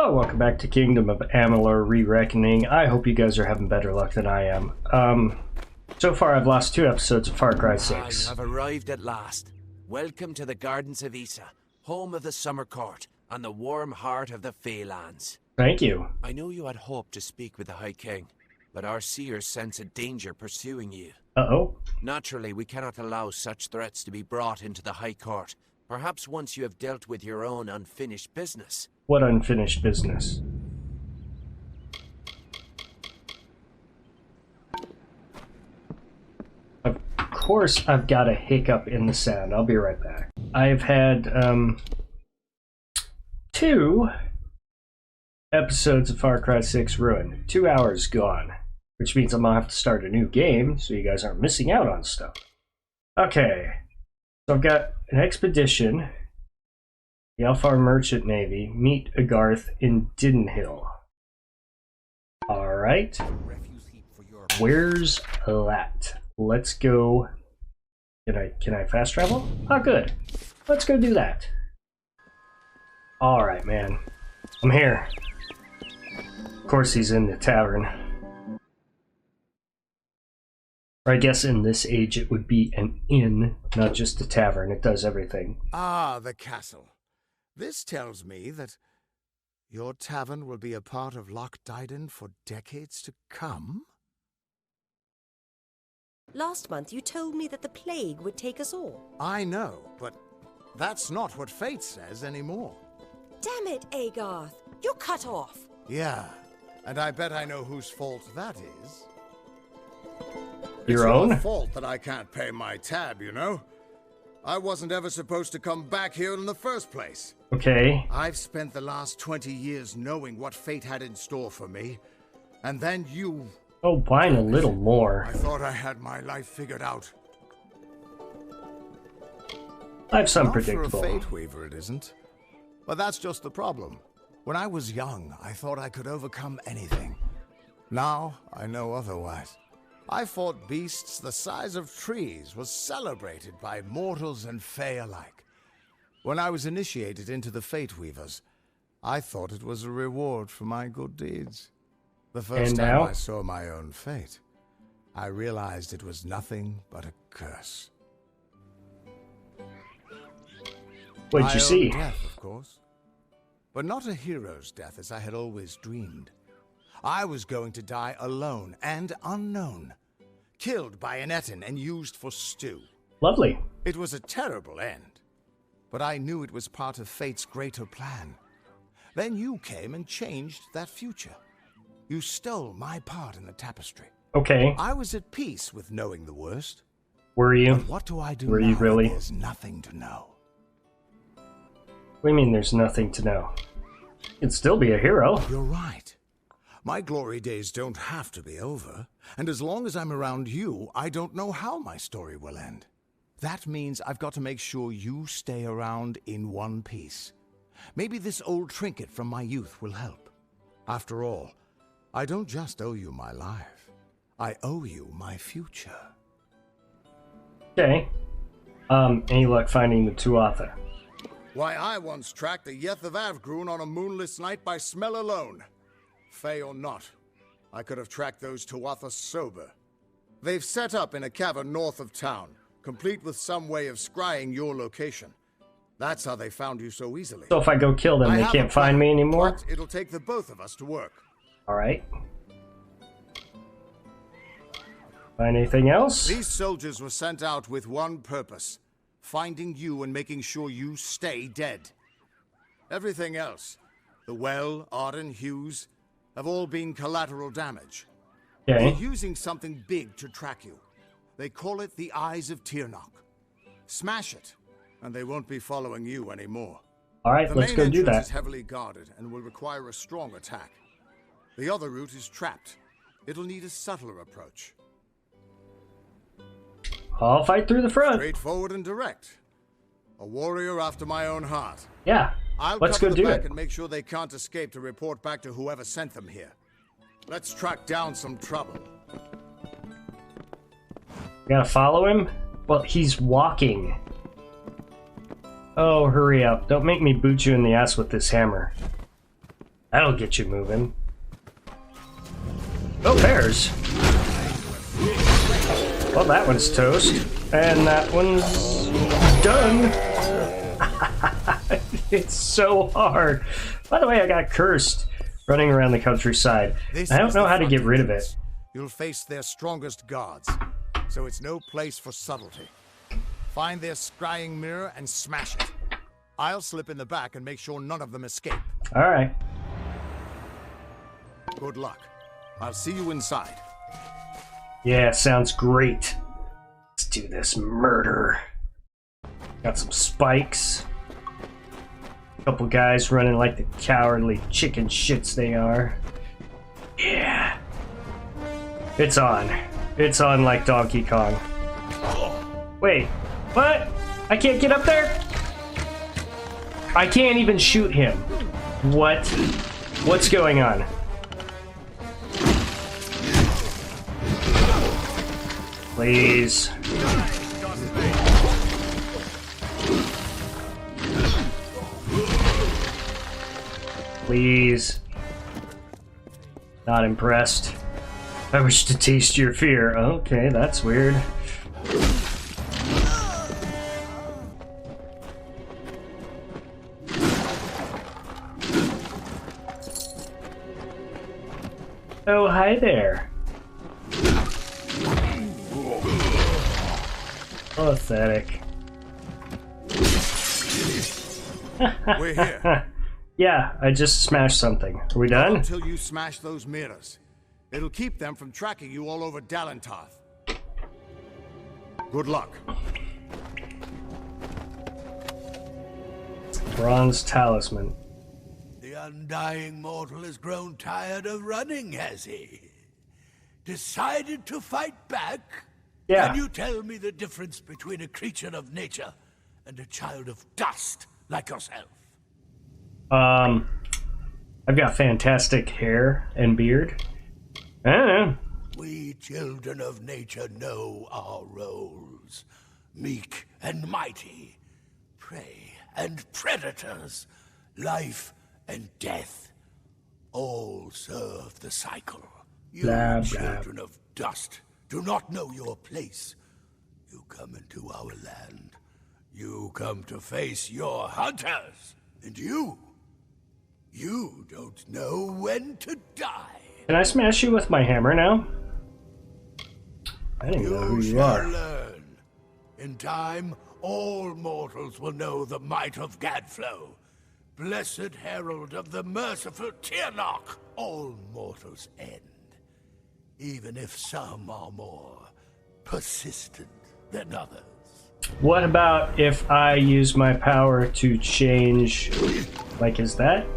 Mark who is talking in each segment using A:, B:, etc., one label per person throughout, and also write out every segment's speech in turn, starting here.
A: Hello, welcome back to Kingdom of Amalur ReReckoning. I hope you guys are having better luck than I am. So far I've lost 2 episodes of Far Cry 6.
B: You have arrived at last. Welcome to the Gardens of Ussur, home of the Summer Court, and the warm heart of the Feylands.
A: Thank you.
B: I know you had hoped to speak with the High King, but our seers sense a danger pursuing you.
A: Uh-oh.
B: Naturally, we cannot allow such threats to be brought into the High Court. Perhaps once you have dealt with your own unfinished business.
A: What unfinished business? Of course I've got a hiccup in the sound. I'll be right back. I've had 2 episodes of Far Cry 6 ruined. 2 hours gone. Which means I'm gonna have to start a new game so you guys aren't missing out on stuff. Okay. So I've got an expedition. The Alfar Merchant Navy. Meet Agarth in Dinhill. Alright. Where's that? Let's go. Can I fast travel? Oh, good. Let's go do that. Alright, man. I'm here. Of course he's in the tavern. Or I guess in this age it would be an inn, not just a tavern. It does everything.
C: Ah, the castle. This tells me that your tavern will be a part of Loch Dyden for decades to come?
D: Last month you told me that the plague would take us all.
C: I know, but that's not what fate says anymore.
D: Damn it, Agarth. You're cut off.
C: Yeah, and I bet I know whose fault that is.
A: Your own?
C: It's your fault that I can't pay my tab, you know? I wasn't ever supposed to come back here in the first place.
A: Okay.
C: I've spent the last 20 years knowing what fate had in store for me. And then you...
A: Oh, whine a little more.
C: I thought I had my life figured out.
A: Life's
C: Not
A: unpredictable.
C: for a fate weaver, it isn't. But that's just the problem. When I was young, I thought I could overcome anything. Now, I know otherwise. I fought beasts the size of trees, was celebrated by mortals and fey alike. When I was initiated into the Fate Weavers, I thought it was a reward for my good deeds. The first time I saw my own fate, I realized it was nothing but a curse.
A: What'd you see?
C: Death, of course. But not a hero's death as I had always dreamed. I was going to die alone and unknown, killed by an Etin and used for stew.
A: Lovely.
C: It was a terrible end, but I knew it was part of fate's greater plan. Then you came and changed that future. You stole my part in the tapestry.
A: Okay.
C: I was at peace with knowing the worst.
A: Were you?
C: But what do I do
A: Were
C: now
A: you really?
C: There's nothing to know.
A: What do you mean there's nothing to know? You can still be a hero.
C: You're right. My glory days don't have to be over, and as long as I'm around you, I don't know how my story will end. That means I've got to make sure you stay around in one piece. Maybe this old trinket from my youth will help. After all, I don't just owe you my life. I owe you my future.
A: Okay. Any luck finding the Tuatha?
C: Why, I once tracked the Yeth of Avgrun on a moonless night by smell alone. Fey or not, I could have tracked those Tuatha sober. They've set up in a cavern north of town, complete with some way of scrying your location. That's how they found you so easily.
A: So if I go kill them, they can't find me anymore?
C: But it'll take the both of us to work.
A: Alright. Find anything else?
C: These soldiers were sent out with one purpose. Finding you and making sure you stay dead. Everything else, the Well, Arden, Hughes, have all been collateral damage.
A: Okay.
C: They're using something big to track you. They call it the Eyes of Tirnoch. Smash it, and they won't be following you anymore.
A: Alright, let's go do
C: The main entrance
A: that.
C: is heavily guarded and will require a strong attack. The other route is trapped. It'll need a subtler approach.
A: I'll fight through the front.
C: Straightforward and direct. A warrior after my own heart.
A: Yeah, let's go do it.
C: And make sure they can't escape to report back to whoever sent them here. Let's track down some trouble.
A: Gotta follow him? Well, he's walking. Oh, hurry up. Don't make me boot you in the ass with this hammer. That'll get you moving. Oh, bears. Well, that one's toast. And that one's done. It's so hard. By the way, I got cursed running around the countryside. I don't know how to get rid of it.
C: You'll face their strongest guards, so it's no place for subtlety. Find their scrying mirror and smash it. I'll slip in the back and make sure none of them escape.
A: All right.
C: Good luck. I'll see you inside.
A: Yeah, sounds great. Let's do this murder. Got some spikes. Couple guys running like the cowardly chicken shits they are. Yeah. It's on. It's on like Donkey Kong. Wait, what? I can't get up there? I can't even shoot him. What? What's going on? Please. Please. Not impressed. I wish to taste your fear. Okay, that's weird. Oh, hi there. Pathetic.
C: We're here.
A: Yeah, I just smashed something. Are we done?
C: Until you smash those mirrors. It'll keep them from tracking you all over Dalentarth. Good luck.
A: Bronze talisman.
E: The undying mortal has grown tired of running, has he? Decided to fight back?
A: Yeah.
E: Can you tell me the difference between a creature of nature and a child of dust like yourself?
A: I've got fantastic hair and beard. I don't know.
E: We children of nature know our roles. Meek and mighty, prey and predators, life and death, all serve the cycle. You
A: Blah, blah.
E: children of dust do not know your place. You come into our land. You come to face your hunters. And you don't know when to die.
A: Can I smash you with my hammer now? I didn't know who you
E: shall
A: are.
E: learn. In time, all mortals will know the might of Gadflow. Blessed herald of the merciful Tirnoch. All mortals end, even if some are more persistent than others.
A: What about if I use my power to change... Like, is that?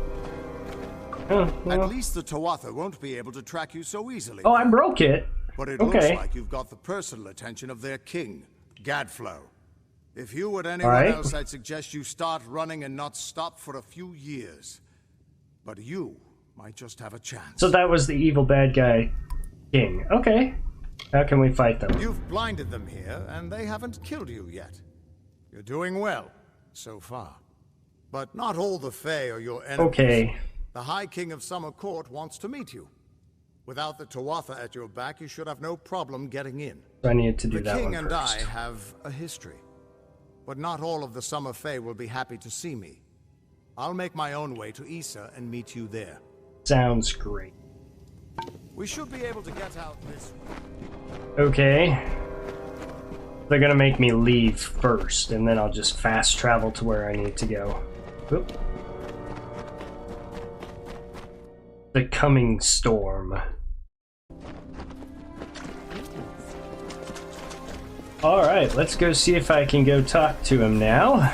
A: Oh, well.
C: At least the Tuatha won't be able to track you so easily.
A: Oh, I broke it.
C: But it
A: Okay.
C: looks like you've got the personal attention of their king, Gadflow. If you were anyone
A: right.
C: else, I'd suggest you start running and not stop for a few years. But you might just have a chance.
A: So that was the evil bad guy king. Okay. How can we fight them?
C: You've blinded them here, and they haven't killed you yet. You're doing well, so far. But not all the Fae are your enemies.
A: Okay.
C: The High King of Summer Court wants to meet you. Without the Tuatha at your back, you should have no problem getting in.
A: So I need to do
C: The
A: that
C: king
A: one
C: and
A: first.
C: I have a history. But not all of the Summer Fae will be happy to see me. I'll make my own way to Issa and meet you there.
A: Sounds great.
C: We should be able to get out this way.
A: Okay. They're gonna make me leave first, and then I'll just fast travel to where I need to go. Oop. The coming storm. Alright, let's go see if I can go talk to him now.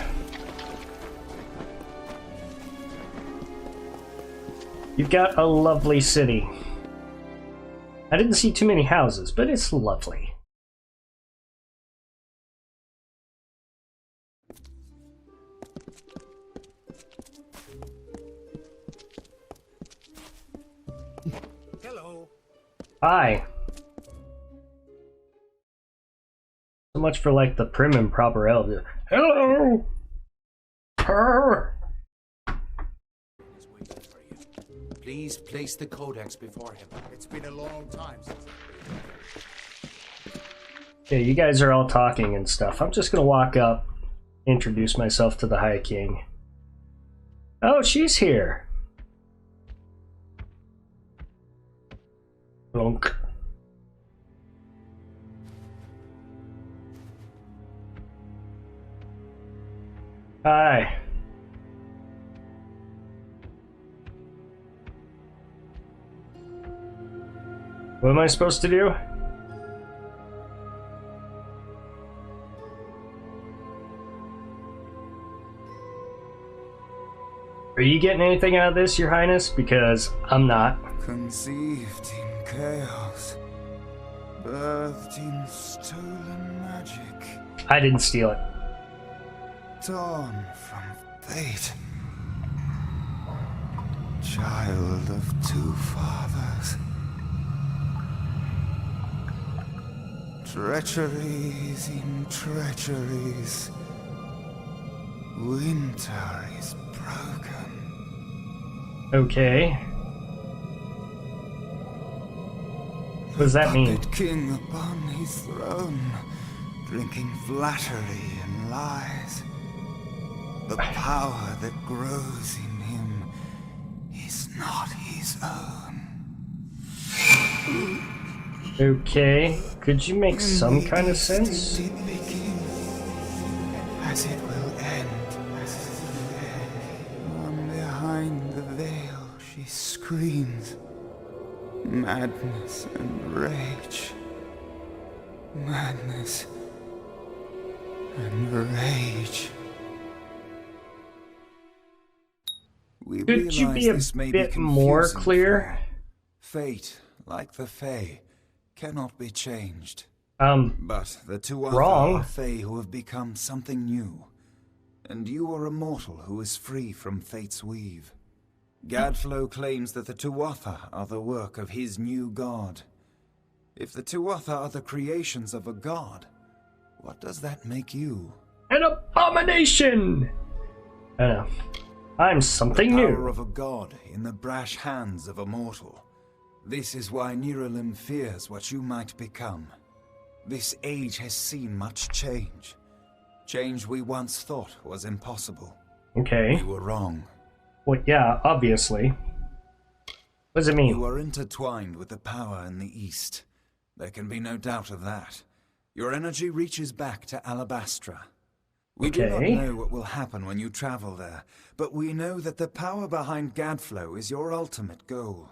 A: You've got a lovely city. I didn't see too many houses, but it's lovely.
E: Hello.
A: Hi. So much for like the prim and proper elf. Hello. Purr.
B: Please place the codex before him.
C: It's been a long time since...
A: Yeah, you guys are all talking and stuff. I'm just gonna walk up, introduce myself to the High King. Oh, she's here. Blunk. Hi. What am I supposed to do? Are you getting anything out of this, Your Highness? Because I'm not.
F: Conceived in chaos, birthed in stolen magic,
A: I didn't steal it.
F: torn from fate, child of two fathers. Treacheries in treacheries, winter is broken.
A: Okay. What does that mean?
F: Puppet king upon his throne, drinking flattery and lies. The power that grows in him is not his own.
A: Okay. Could you make some kind of sense?
F: It begin, as it will end. From behind the veil she screams. Madness and rage. Madness and rage. We
A: Could you
F: realize
A: be a
F: this may
A: bit
F: be
A: more
F: confusing
A: clear?
F: for Fate, like the Fae, cannot be changed.
A: Wrong.
F: But the Tuatha are Fae who have become something new. And you are a mortal who is free from Fate's weave. Gadflow claims that the Tuatha are the work of his new god. If the Tuatha are the creations of a god, what does that make you?
A: An abomination! I know. I'm something
F: The power
A: new.
F: of a god in the brash hands of a mortal. This is why Niralim fears what you might become. This age has seen much change. Change we once thought was impossible.
A: Okay.
F: We were wrong.
A: Well, yeah, obviously. What does it mean?
F: You are intertwined with the power in the East. There can be no doubt of that. Your energy reaches back to Alabastra. We do not
A: Okay.
F: know what will happen when you travel there, but we know that the power behind Gadflow is your ultimate goal.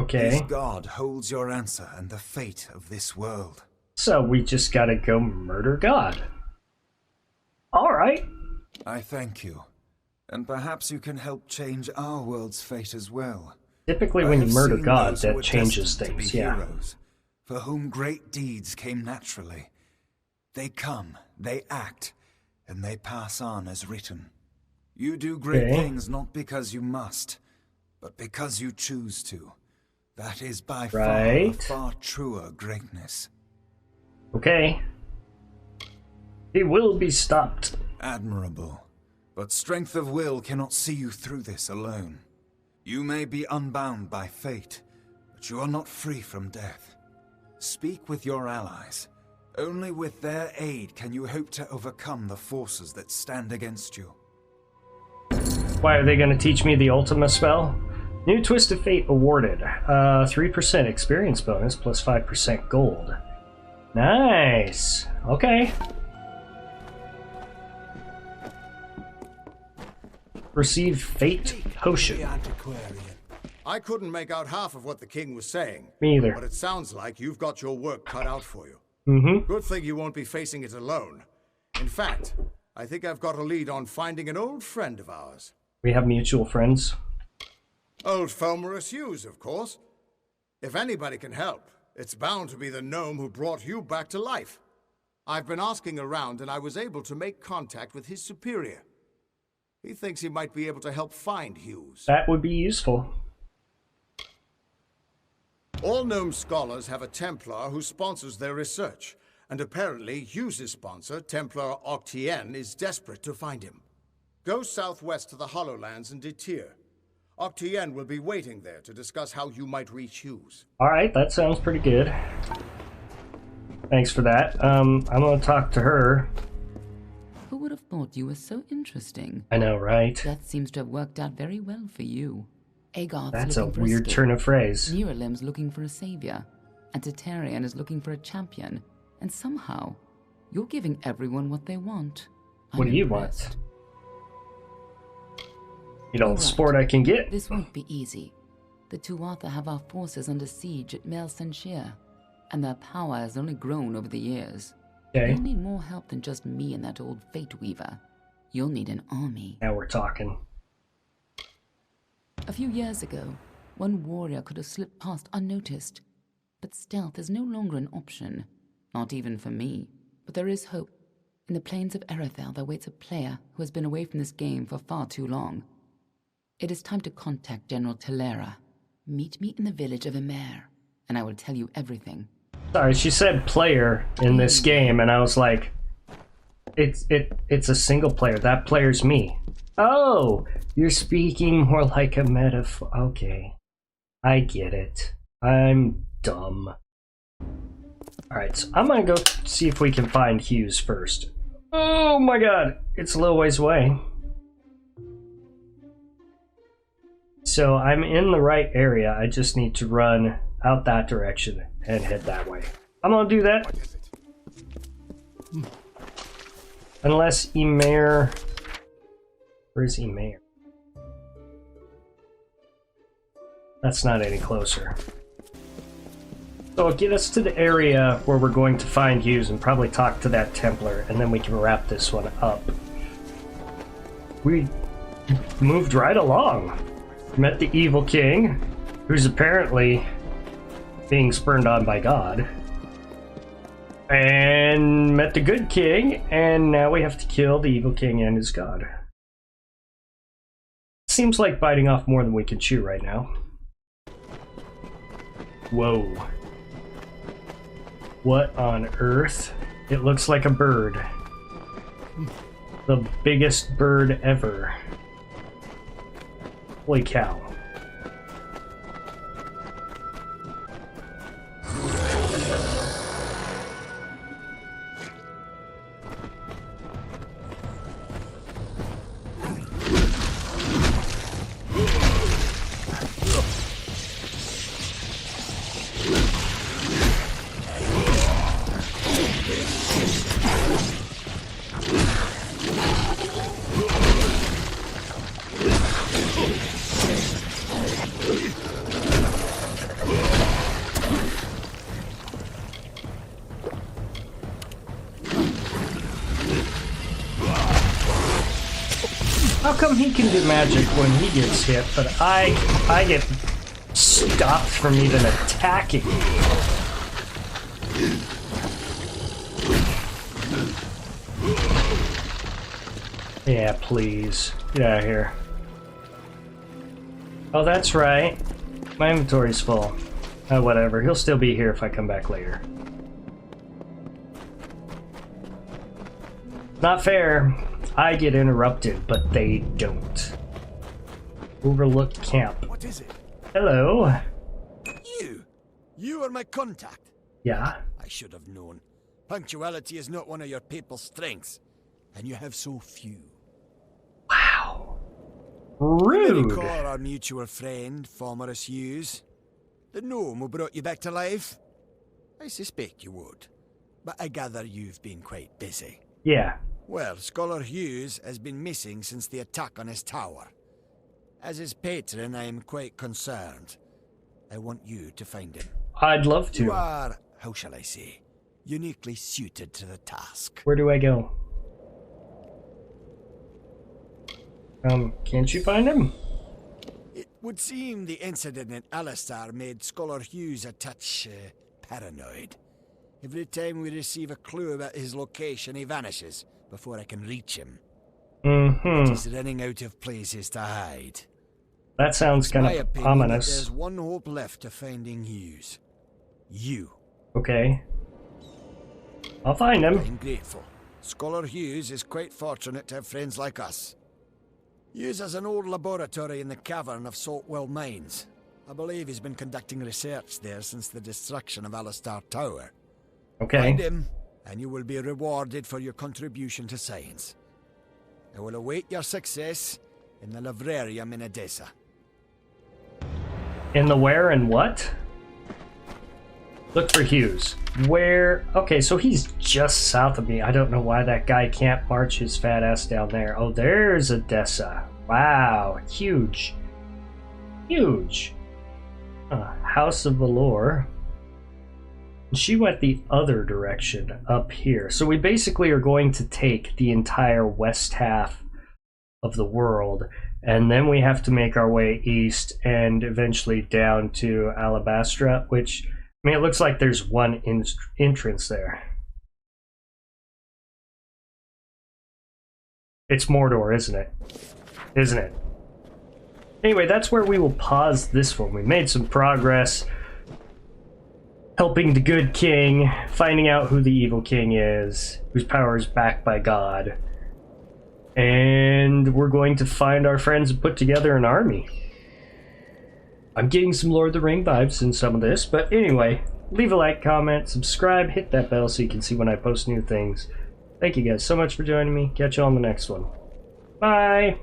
A: Okay.
F: This god holds your answer and the fate of this world.
A: So we just gotta go murder God. Alright.
F: I thank you. And perhaps you can help change our world's fate as well.
A: Typically
F: I
A: when you
F: have
A: murder
F: seen
A: God,
F: those who
A: that
F: were
A: changes
F: destined to
A: things,
F: be
A: yeah.
F: heroes, for whom great deeds came naturally. They come, they act, and they pass on as written. You do great
A: Okay.
F: things not because you must, but because you choose to. That is by far a
A: Right.
F: far truer greatness.
A: Okay. He will be stopped.
F: Admirable. But strength of will cannot see you through this alone. You may be unbound by fate, but you are not free from death. Speak with your allies. Only with their aid can you hope to overcome the forces that stand against you.
A: Why are they gonna teach me the Ultima spell? New Twist of Fate awarded. 3% experience bonus plus 5% gold. Nice. Okay. Receive Fate Potion.
B: The antiquarian.
C: I couldn't make out half of what the king was saying.
A: Me either.
C: But it sounds like you've got your work cut out for you.
A: Mm-hmm.
C: Good thing you won't be facing it alone. In fact, I think I've got a lead on finding an old friend of ours.
A: We have mutual friends.
C: Old Fomerus Hughes, of course. If anybody can help, it's bound to be the gnome who brought you back to life. I've been asking around and I was able to make contact with his superior. He thinks he might be able to help find Hughes.
A: That would be useful.
C: All gnome scholars have a Templar who sponsors their research, and apparently Hughes' sponsor, Templar Octien, is desperate to find him. Go southwest to the Hollowlands and Detir. Octien will be waiting there to discuss how you might reach Hughes.
A: Alright, that sounds pretty good. Thanks for that. I'm gonna talk to her.
G: Who would have thought you were so interesting?
A: I know, right?
G: That seems to have worked out very well for you. Agarth's
A: That's a
G: looking for
A: weird
G: escape.
A: turn of phrase.
G: Neuralim's looking for a savior. And Tatarian is looking for a champion. And somehow, you're giving everyone what they want.
A: What do you want?
G: impressed.
A: You know,
G: All
A: the
G: right.
A: sport I can get.
G: This won't be easy. The Tuatha have our forces under siege at Mel Senshir, and their power has only grown over the years.
A: Okay,
G: You'll need more help than just me and that old Fate Weaver. You'll need an army.
A: now we're talking.
G: A few years ago, one warrior could have slipped past unnoticed. But stealth is no longer an option. Not even for me. But there is hope. In the plains of Erethel there waits a player who has been away from this game for far too long. It is time to contact General Telera. Meet me in the village of Emer, and I will tell you everything.
A: Sorry, she said player in this game, and I was like, it's a single player. That player's me. Oh, you're speaking more like a metaphor. Okay, I get it. I'm dumb. Alright, so I'm gonna go see if we can find Hughes first. Oh my god, it's a little ways away. So I'm in the right area, I just need to run out that direction and head that way. I'm gonna do that. Unless Emer... Where's Emer? That's not any closer. So it'll get us to the area where we're going to find Hughes and probably talk to that Templar, and then we can wrap this one up. We moved right along. Met the evil king, who's apparently being spurned on by God. And met the good king, and now we have to kill the evil king and his god. Seems like biting off more than we can chew right now. Whoa. What on earth? It looks like a bird. The biggest bird ever. Holy cow. How come he can do magic when he gets hit, but I get stopped from even attacking? Yeah, please. Get out of here. Oh, that's right. My inventory's full. Oh, whatever. He'll still be here if I come back later. Not fair. I get interrupted, but they don't. Overlooked camp.
E: What is it?
A: Hello.
E: You are my contact.
A: Yeah.
E: I should have known. Punctuality is not one of your people's strengths, and you have so few.
A: Wow.
E: May
A: Rude.
E: recall our mutual friend, Formerus Hughes? The gnome who brought you back to life? I suspect you would, but I gather you've been quite busy.
A: Yeah.
E: Well, Scholar Hughes has been missing since the attack on his tower. As his patron, I am quite concerned. I want you to find him.
A: I'd love
E: You
A: to.
E: are, how shall I say, uniquely suited to the task.
A: Where do I go? Can't you find him?
E: It would seem the incident in Alistar made Scholar Hughes a touch paranoid. Every time we receive a clue about his location, he vanishes before I can reach him.
A: Mm-hmm.
E: He's running out of places to hide.
A: That sounds kind
E: My
A: of
E: opinion,
A: ominous.
E: there's one hope left of finding Hughes. You.
A: Okay. I'll find him.
E: I'm grateful. Scholar Hughes is quite fortunate to have friends like us.
H: Used as an old laboratory in the cavern of Saltwell Mines. I believe he's been conducting research there since the destruction of Alistar Tower.
A: Okay.
H: Find him, and you will be rewarded for your contribution to science. I will await your success in the Librarium in Edessa.
A: In the where and what? Look for Hughes. Where? Okay, so he's just south of me. I don't know why that guy can't march his fat ass down there. Oh, there's Edessa. Wow, huge. Huge. House of Amalur. She went the other direction, up here. So we basically are going to take the entire west half of the world, and then we have to make our way east and eventually down to Alabastra, which, I mean, it looks like there's one entrance there. It's Mordor, isn't it? Isn't it? Anyway, that's where we will pause this one. We made some progress. Helping the good king, finding out who the evil king is, whose power is backed by God. And we're going to find our friends and put together an army. I'm getting some Lord of the Ring vibes in some of this, but anyway, leave a like, comment, subscribe, hit that bell so you can see when I post new things. Thank you guys so much for joining me. Catch you on the next one. Bye!